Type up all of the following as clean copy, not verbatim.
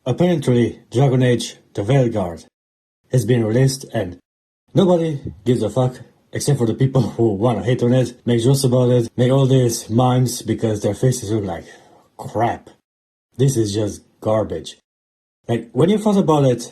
apparently Dragon Age the Vailguard has been released and nobody gives a fuck except for the people who wanna hate on it, make jokes about it, make all these memes because their faces look like crap. This is just garbage. Like, when you thought about it,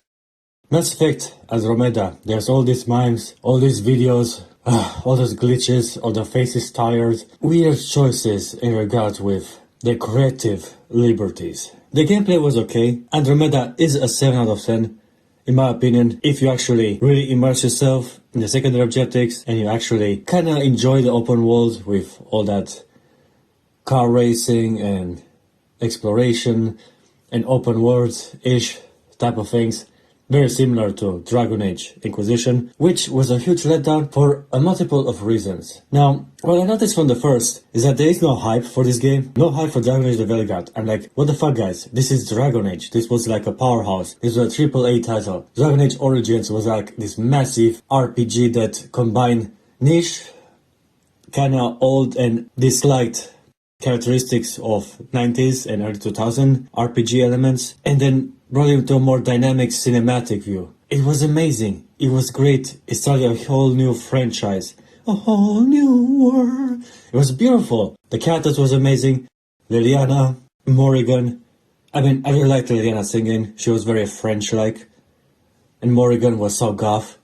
Mass Effect Andromeda, there's all these memes, all these videos, all those glitches, all the faces tired, weird choices in regards with the creative liberties. The gameplay was okay. Andromeda is a 7 out of 10, in my opinion, if you actually really immerse yourself in the secondary objectives and you actually kinda enjoy the open world with all that car racing and exploration and open world-ish type of things. Very similar to Dragon Age Inquisition, which was a huge letdown for a multiple of reasons. Now, what I noticed from the first is that there is no hype for this game, no hype for Dragon Age the Vailguard. I'm like, what the fuck guys, this is Dragon Age, this was like a powerhouse, this was a AAA title. Dragon Age Origins was like this massive RPG that combined niche, kinda old and disliked characteristics of 90s and early 2000 RPG elements, and then brought him to a more dynamic cinematic view. It was amazing. It was great. It started a whole new franchise. A whole new world. It was beautiful. The characters was amazing. Liliana, Morrigan. I mean, I really liked Liliana singing. She was very French-like. And Morrigan was so goth.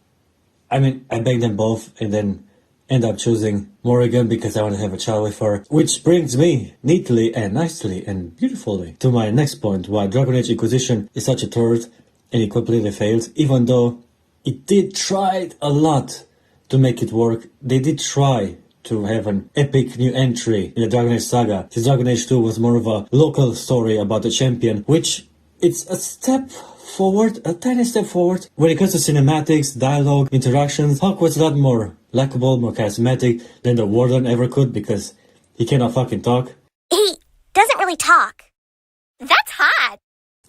I mean, I banged them both and then end up choosing Morrigan because I want to have a child with her. Which brings me neatly and nicely and beautifully to my next point, why Dragon Age Inquisition is such a turd and it completely failed, even though it did try a lot to make it work. They did try to have an epic new entry in the Dragon Age saga. Since Dragon Age 2 was more of a local story about the champion, which it's a step forward, a tiny step forward. When it comes to cinematics, dialogue, interactions, Hawk was a lot more likable, more charismatic than the Warden ever could because he cannot fucking talk. He doesn't really talk. That's hot.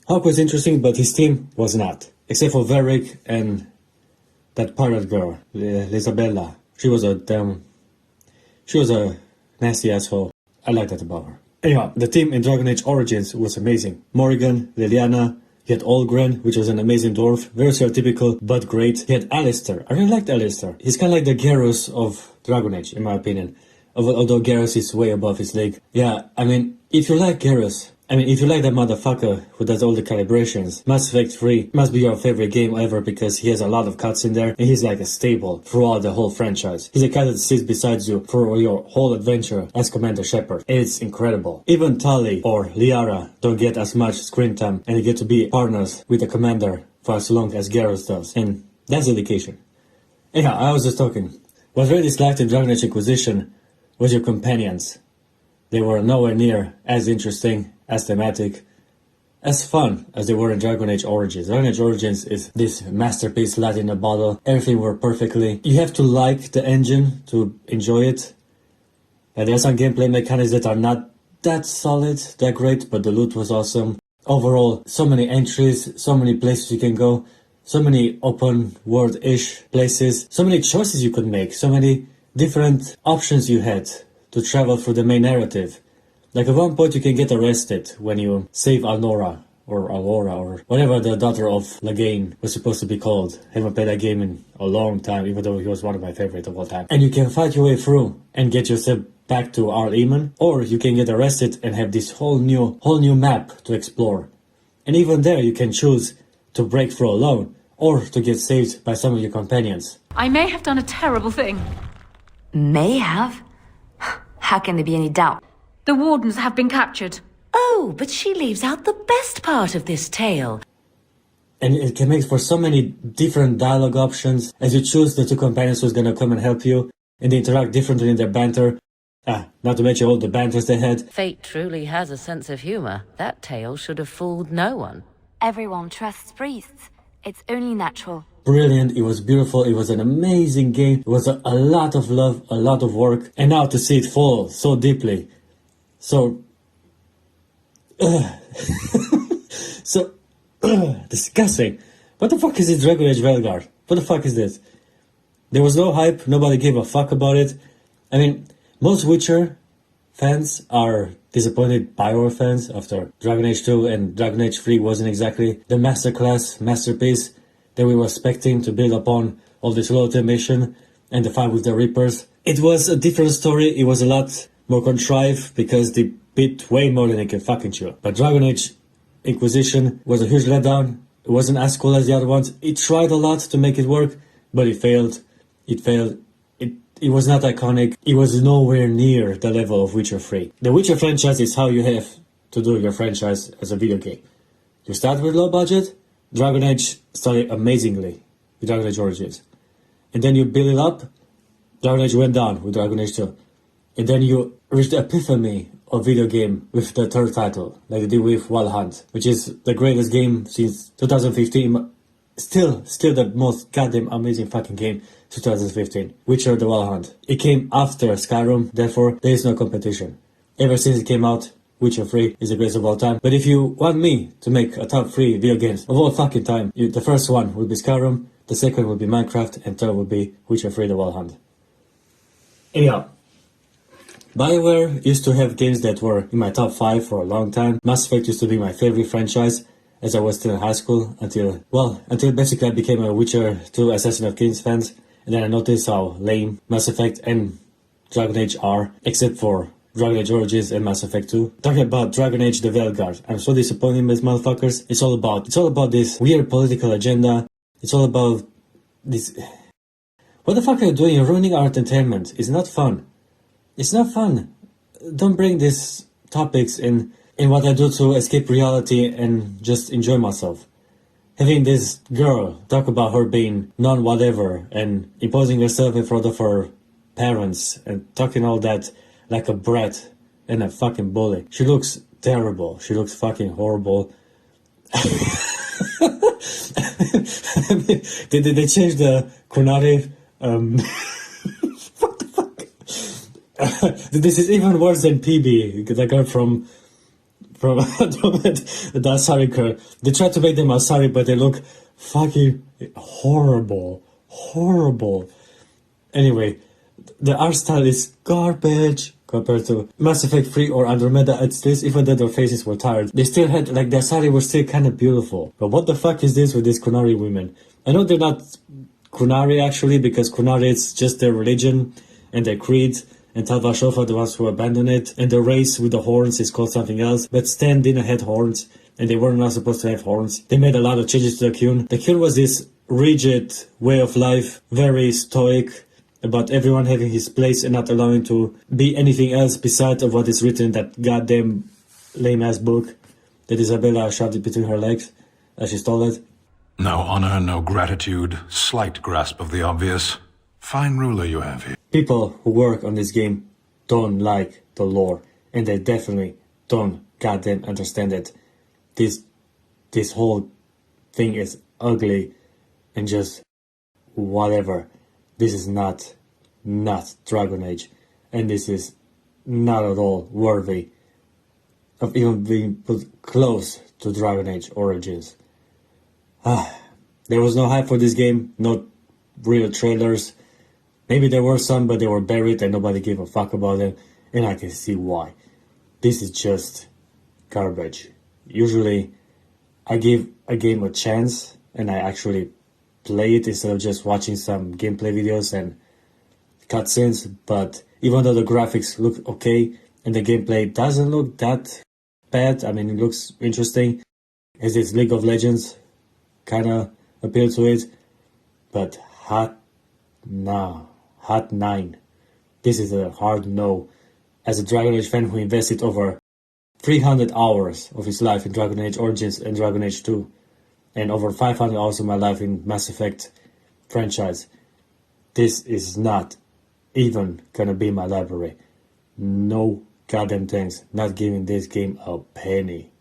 Hawk was interesting, but his team was not. Except for Varric and that pirate girl, Isabella. She was a nasty asshole. I like that about her. Anyhow, the team in Dragon Age Origins was amazing. Morrigan, Liliana, he had Olgren, which was an amazing dwarf, very stereotypical, but great. He had Alistair. I really liked Alistair. He's kind of like the Garrus of Dragon Age, in my opinion. Although Garrus is way above his league. Yeah, I mean, if you like Garrus, if you like that motherfucker who does all the calibrations, Mass Effect 3 must be your favorite game ever because he has a lot of cuts in there and he's like a staple throughout the whole franchise. He's a guy that sits beside you for your whole adventure as Commander Shepard. It's incredible. Even Tali or Liara don't get as much screen time and they get to be partners with the Commander for as long as Garrus does. And that's dedication. Anyhow, I was just talking. What really disliked in Dragon Age Inquisition was your companions. They were nowhere near as interesting, as thematic, as fun as they were in Dragon Age Origins. Dragon Age Origins is this masterpiece light in a bottle. Everything worked perfectly. You have to like the engine to enjoy it. And there are some gameplay mechanics that are not that solid, that great, but the loot was awesome. Overall, so many entries, so many places you can go, so many open world-ish places, so many choices you could make, so many different options you had to travel through the main narrative. Like at one point you can get arrested when you save Alnora, or Aurora, or whatever the daughter of Lagain was supposed to be called. I haven't played that game in a long time, even though he was one of my favorites of all time. And you can fight your way through and get yourself back to Arl Eamon, or you can get arrested and have this whole new map to explore. And even there you can choose to break through alone, or to get saved by some of your companions. I may have done a terrible thing. May have? How can there be any doubt? The Wardens have been captured. Oh, but she leaves out the best part of this tale. And it can make for so many different dialogue options as you choose the two companions who's gonna come and help you, and they interact differently in their banter. Not to mention all the banters they had. Fate truly has a sense of humor. That tale should have fooled no one. Everyone trusts priests. It's only natural. Brilliant, it was beautiful, it was an amazing game, it was a lot of love, a lot of work, and now to see it fall so deeply, so disgusting. What the fuck is this Dragon Age Vailguard? What the fuck is this? There was no hype, nobody gave a fuck about it. I mean, most Witcher fans are disappointed Bioware fans after Dragon Age 2 and Dragon Age 3 wasn't exactly the masterpiece that we were expecting to build upon all this loyalty mission and the fight with the Reapers. It was a different story, it was a lot more contrived because they bit way more than they can fucking chew. But Dragon Age Inquisition was a huge letdown. It wasn't as cool as the other ones. It tried a lot to make it work, but it failed. It was not iconic. It was nowhere near the level of Witcher 3. The Witcher franchise is how you have to do your franchise as a video game. You start with low budget. Dragon Age started amazingly with Dragon Age Origins. And then you build it up. Dragon Age went down with Dragon Age 2. And then you reach the epiphany of video game with the third title, like they did with Wild Hunt, which is the greatest game since 2015. Still the most goddamn amazing fucking game 2015. Witcher the Wild Hunt. It came after Skyrim, therefore there is no competition. Ever since it came out, Witcher 3 is the greatest of all time. But if you want me to make a top 3 video games of all fucking time, the first one would be Skyrim, the second would be Minecraft, and third would be Witcher 3 the Wild Hunt. Anyhow, Bioware used to have games that were in my top 5 for a long time. Mass Effect used to be my favorite franchise as I was still in high school until basically I became a Witcher 2 Assassin of Kings fan. And then I noticed how lame Mass Effect and Dragon Age are, except for Dragon Age Origins and Mass Effect 2. Talking about Dragon Age the Vailguard, I'm so disappointed in these motherfuckers. It's all about this weird political agenda. It's all about this. What the fuck are you doing? You're ruining our entertainment. It's not fun. It's not fun. Don't bring these topics in what I do to escape reality and just enjoy myself. Having this girl talk about her being non-whatever and imposing herself in front of her parents and talking all that like a brat and a fucking bully. She looks terrible. She looks fucking horrible. I mean, they changed the Kunari. What the fuck? This is even worse than PB, the girl from the Asari girl. They tried to make them Asari, but they look fucking horrible. Anyway, the art style is garbage compared to Mass Effect 3 or Andromeda. It's this, even though their faces were tired. They still had, like, the Asari were still kind of beautiful. But what the fuck is this with these Kunari women? I know they're not Kunari actually, because Kunari is just their religion and their creed, and Tal Vashoth are the ones who abandoned it, and the race with the horns is called something else, but Stan didn't have horns, and they were not supposed to have horns. They made a lot of changes to the Kyun. The Kyun was this rigid way of life, very stoic, about everyone having his place and not allowing to be anything else besides of what is written in that goddamn lame-ass book that Isabella shoved it between her legs as she stole it. No honor, no gratitude, slight grasp of the obvious. Fine ruler you have here. People who work on this game don't like the lore, and they definitely don't goddamn understand it. This whole thing is ugly and just whatever. This is not Dragon Age, and this is not at all worthy of even being put close to Dragon Age Origins. There was no hype for this game, no real trailers. Maybe there were some, but they were buried and nobody gave a fuck about them, and I can see why. This is just garbage. Usually, I give a game a chance, and I actually play it instead of just watching some gameplay videos and cutscenes, but even though the graphics look okay, and the gameplay doesn't look that bad, I mean, it looks interesting, has this League of Legends kind of appeal to it, but hot 9. This is a hard no. As a Dragon Age fan who invested over 300 hours of his life in Dragon Age Origins and Dragon Age 2, and over 500 hours of my life in Mass Effect franchise, this is not even gonna be my library. No goddamn thanks. Not giving this game a penny.